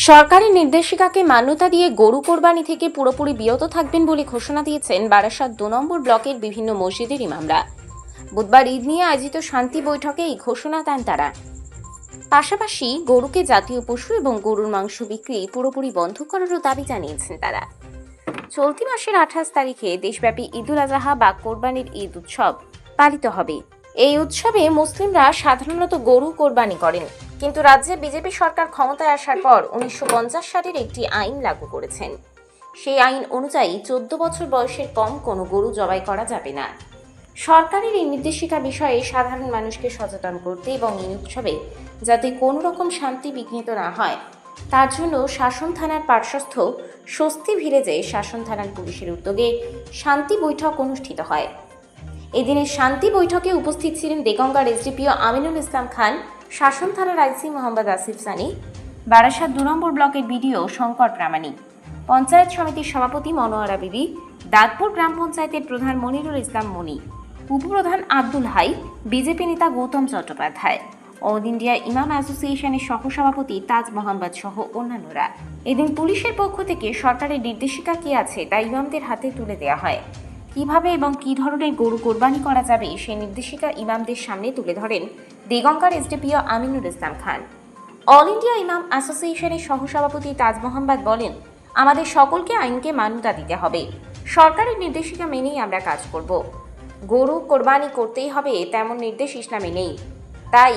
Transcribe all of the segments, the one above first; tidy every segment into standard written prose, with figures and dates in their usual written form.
সরকারি নির্দেশিকাকে মান্যতা দিয়ে গরু কোরবানি থেকে পুরোপুরি বিরত থাকবেন বলে ঘোষণা দিয়েছেন বারাসাত ২ নম্বর ব্লকের বিভিন্ন মসজিদের ইমামরা। বুধবার ঈদ নিয়ে আয়োজিত শান্তি বৈঠকে এই ঘোষণা দেন তারা। পাশাপাশি গরুকে জাতীয় পশু এবং গরুর মাংস বিক্রি পুরোপুরি বন্ধ করারও দাবি জানিয়েছেন তারা। চলতি মাসের ২৮ তারিখে দেশব্যাপী ঈদুল আজহা বা কোরবানির ঈদ উৎসব পালিত হবে। এই উৎসবে মুসলিমরা সাধারণত গরু কোরবানি করেন, কিন্তু রাজ্যে বিজেপি সরকার ক্ষমতায় আসার পর ১৯৫০ সালের একটি আইন লাগু করেছেন। সেই আইন অনুযায়ী ১৪ বছর বয়সের কম কোনো গরু জবাই করা যাবে না। সরকারের এই নির্দেশিকা বিষয়ে সাধারণ মানুষকে সচেতন করতে এবং এই উৎসবে যাতে কোনো রকম শান্তি বিঘ্নিত না হয় তার জন্য শাসন থানার পার্শ্বস্থ স্বস্তি ভিলেজে শাসন থানার পুলিশের উদ্যোগে শান্তি বৈঠক অনুষ্ঠিত হয়। এদিনের শান্তি বৈঠকে উপস্থিত ছিলেন দেগঙ্গার এসডিপিও আমিনুল ইসলাম খান, শাসন থানার আইসি মোহাম্মদ আসিফ সানি, বারাসাত ২ নম্বর ব্লকের বিডিও শঙ্কর প্রামাণিক, পঞ্চায়েত সমিতির সভাপতি মনোয়ারা বিবি, দাঁতপুর গ্রাম পঞ্চায়েতের প্রধান মনিরুল ইসলাম মনি, উপপ্রধান আব্দুল হাই, বিজেপি নেতা গৌতম চট্টোপাধ্যায়, অল ইন্ডিয়া ইমাম অ্যাসোসিয়েশনের সহসভাপতি তাজ মোহাম্মদ সহ অন্যান্যরা। এদিন পুলিশের পক্ষ থেকে সরকারের নির্দেশিকা কি আছে তা ইমামদের হাতে তুলে দেওয়া হয়। কিভাবে এবং কী ধরনের গরু কোরবানি করা যাবে সেই নির্দেশিকা ইমামদের সামনে তুলে ধরেন দেগঙ্গার SDPO Aminul Islam Khan. All India ইমাম অ্যাসোসিয়েশনের সহসভাপতি তাজ মোহাম্মদ বলেন, আমাদের সকলকে আইনকে মান্যতা দিতে হবে। সরকারের নির্দেশিকা মেনেই আমরা কাজ করব। গরু কোরবানি করতেই হবে তেমন নির্দেশ ইসলামে নেই, তাই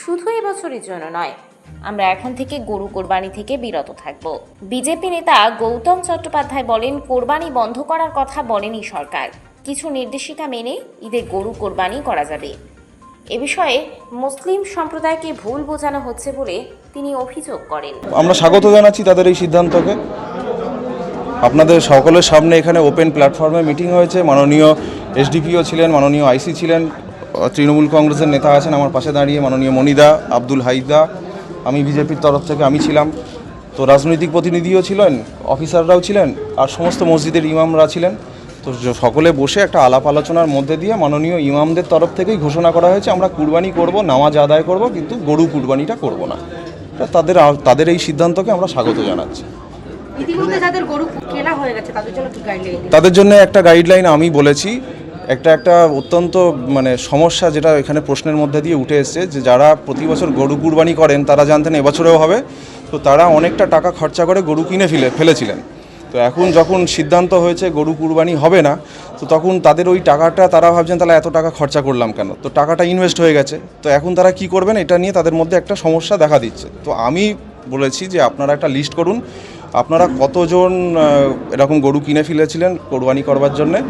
শুধু এবছরের জন্য নয়, আমরা এখন থেকে গরু কোরবানি থেকে বিরত থাকব। বিজেপি নেতা গৌতম চট্টোপাধ্যায় বলেন, কোরবানি বন্ধ করার কথা বলেনি সরকার, কিছু নির্দেশিকা মেনে ঈদে গরু কোরবানি করা যাবে। এ বিষয়ে মুসলিম সম্প্রদায়কে ভুল বোঝানো হচ্ছে বলে তিনি অভিযোগ করেন। আমরা স্বাগত জানাচ্ছি তাদের এই সিদ্ধান্তকে। আপনাদের সকলের সামনে এখানে ওপেন প্ল্যাটফর্মে মিটিং হয়েছে। মাননীয় এসডিপিও ছিলেন, মাননীয় আইসি ছিলেন, তৃণমূল কংগ্রেসের নেতা আছেন আমার পাশে দাঁড়িয়ে, মাননীয় মনিদা, আব্দুল হাইদা, আমি বিজেপির তরফ থেকে আমি ছিলাম, তো রাজনৈতিক প্রতিনিধিও ছিলেন, অফিসাররাও ছিলেন, আর সমস্ত মসজিদের ইমামরা ছিলেন। তো সকলে বসে একটা আলাপ আলোচনার মধ্যে দিয়ে মাননীয় ইমামদের তরফ থেকেই ঘোষণা করা হয়েছে আমরা কুরবানি করব, নামাজ আদায় করব, কিন্তু গরু কুরবানিটা করব না। তাদের এই সিদ্ধান্তকে আমরা স্বাগত জানাচ্ছি। তাদের জন্য একটা গাইডলাইন আমি বলেছি, একটা অত্যন্ত সমস্যা যেটা এখানে প্রশ্নের মধ্যে দিয়ে উঠে এসছে, যে যারা প্রতি বছর গরু কুরবানি করেন তারা জানতেন এবছরেও হবে, তো তারা অনেকটা টাকা খরচা করে গরু কিনে ফেলেছিলেন। তো এখন যখন সিদ্ধান্ত হয়েছে গরু কুরবানি হবে না, তো তখন তাদের ওই টাকাটা তারা ভাবছেন তাহলে এত টাকা খরচা করলাম কেন, তো টাকাটা ইনভেস্ট হয়ে গেছে, তো এখন তারা কি করবেন এটা নিয়ে তাদের মধ্যে একটা সমস্যা দেখা দিচ্ছে। তো আমি বলেছি যে আপনারা একটা লিস্ট করুন, আপনারা কতজন এরকম গরু কিনে ফেলেছিলেন কোরবানি করবার জন্যে,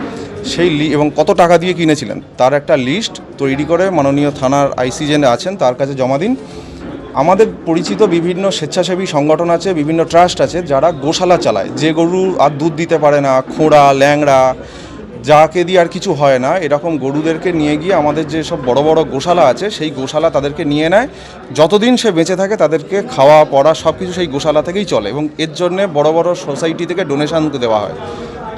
এবং কত টাকা দিয়ে কিনেছিলেন তার একটা লিস্ট তৈরি করে মাননীয় থানার আইসি যে আছেন তার কাছে জমা দিন। আমাদের পরিচিত বিভিন্ন স্বেচ্ছাসেবী সংগঠন আছে, বিভিন্ন ট্রাস্ট আছে যারা গোশালা চালায়, যে গরু আর দুধ দিতে পারে না, খোঁড়া ল্যাংড়া যাকে দিয়ে আর কিছু হয় না, এরকম গরুদেরকে নিয়ে গিয়ে আমাদের যে সব বড় বড় গোশালা আছে সেই গোশালা তাদেরকে নিয়ে নেয়, যতদিন সে বেঁচে থাকে তাদেরকে খাওয়া পড়া সব কিছু সেই গোশালা থেকেই চলে, এবং এর জন্যে বড় বড় সোসাইটি থেকে ডোনেশন দেওয়া হয়।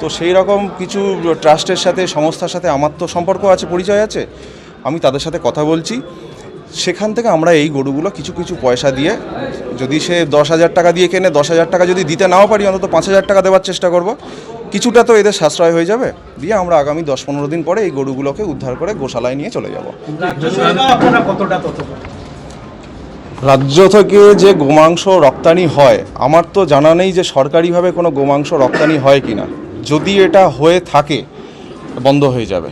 তো সেই রকম কিছু ট্রাস্টের সাথে, সংস্থার সাথে আমার তো সম্পর্ক আছে, পরিচয় আছে, আমি তাদের সাথে কথা বলছি। সেখান থেকে আমরা এই গরুগুলো কিছু কিছু পয়সা দিয়ে, যদি সে 10,000 টাকা দিয়ে কেনে, 10,000 টাকা যদি দিতে নাও পারি অন্তত 5,000 টাকা দেওয়ার চেষ্টা করব, কিছুটা তো এদের সাশ্রয় হয়ে যাবে, দিয়ে আমরা আগামী 10-15 দিন পরে এই গরুগুলোকে উদ্ধার করে গোশালায় নিয়ে চলে যাব। রাজ্য থেকে যে গোমাংস রপ্তানি হয়, আমার তো জানা নেই যে সরকারিভাবে কোনো গোমাংস রপ্তানি হয় কিনা, যদি এটা হয়ে থাকে বন্ধ হয়ে যাবে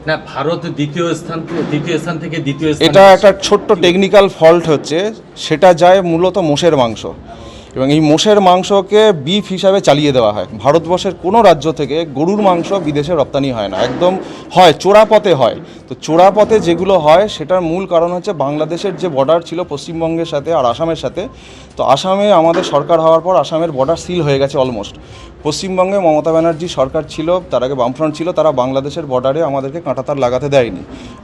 না। ভারত দ্বিতীয় স্থান থেকে দ্বিতীয় স্থান, এটা একটা ছোট্ট টেকনিক্যাল ফল্ট হচ্ছে, সেটা যায় মূলত মোষের মাংস, এবং এই মোষের মাংসকে বিফ হিসাবে চালিয়ে দেওয়া হয়। ভারতবর্ষের কোনো রাজ্য থেকে গরুর মাংস বিদেশে রপ্তানি হয় না, একদম হয় চোরাপথে হয়। তো চোরাপথে যেগুলো হয় সেটার মূল কারণ হচ্ছে বাংলাদেশের যে বর্ডার ছিল পশ্চিমবঙ্গের সাথে আর আসামের সাথে, তো আসামে আমাদের সরকার হওয়ার পর আসামের বর্ডার সিল হয়ে গেছে অলমোস্ট। পশ্চিমবঙ্গে মমতা ব্যানার্জি সরকার ছিল, তার আগে বামফ্রন্ট ছিল, তারা বাংলাদেশের বর্ডারে আমাদেরকে কাঁটাতার লাগাতে দেয়নি।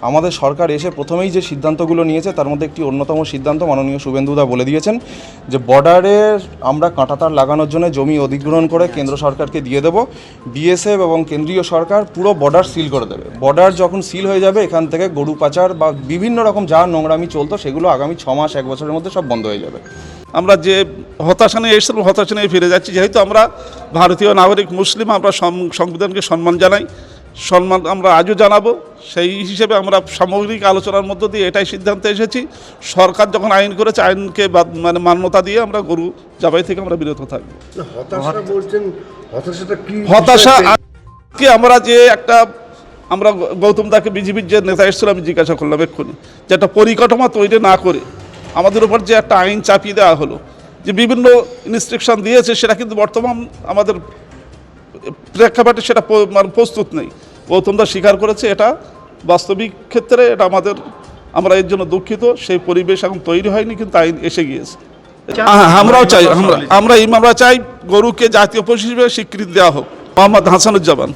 আমাদের সরকার এসে প্রথমেই যে সিদ্ধান্তগুলো নিয়েছে তার মধ্যে একটি অন্যতম সিদ্ধান্ত মাননীয় শুভেন্দুদা বলে দিয়েছেন যে বর্ডারে আমরা কাঁটাতার লাগানোর জন্য জমি অধিগ্রহণ করে কেন্দ্র সরকারকে দিয়ে দেবো, বিএসএফ এবং কেন্দ্রীয় সরকার পুরো বর্ডার সিল করে দেবে। বর্ডার যখন সিল হয়ে যাবে এখান থেকে গরু পাচার বা বিভিন্ন রকম যা নোংরামি চলতো সেগুলো আগামী 6 মাস 1 বছরের মধ্যে সব বন্ধ হয়ে যাবে। আমরা যে হতাশা নিয়ে এসেছিলাম হতাশা নিয়ে ফিরে যাচ্ছি। যেহেতু আমরা ভারতীয় নাগরিক মুসলিম, আমরা সংবিধানকে সম্মান জানাই, সম্মান আমরা আজও জানাবো। সেই হিসেবে আমরা সামগ্রিক আলোচনার মধ্য দিয়ে এটাই সিদ্ধান্তে এসেছি, সরকার যখন আইন করেছে আইনকে মানে মান্যতা দিয়ে আমরা গরু জবাই থেকে আমরা বিরত থাকবো। হতাশা বলছেন, হতাশাটা কি? হতাশা আজকে আমরা যে একটা আমরা গৌতম দাকে বিজেপির যে নেতা এসেছিল আমি জিজ্ঞাসা করলাম এক্ষুনি, যে একটা পরিকাঠামো তৈরি না করে আমাদের উপর যে একটা আইন চাপিয়ে দেওয়া হলো, যে বিভিন্ন ইনস্ট্রাকশন দিয়েছে, সেটা কিন্তু বর্তমান আমাদের প্রেক্ষাপটে সেটা মানে প্রস্তুত নেই। গৌতম দা স্বীকার করেছে এটা বাস্তবিক ক্ষেত্রে এটা আমরা এর জন্য দুঃখিত। সেই পরিবেশ এখন তৈরি হয়নি, কিন্তু আইন এসে গিয়েছে। আমরাও চাই, আমরা চাই গরুকে জাতীয় পশু হিসেবে স্বীকৃতি দেওয়া হোক। মোহাম্মদ হাসানুজ্জামান।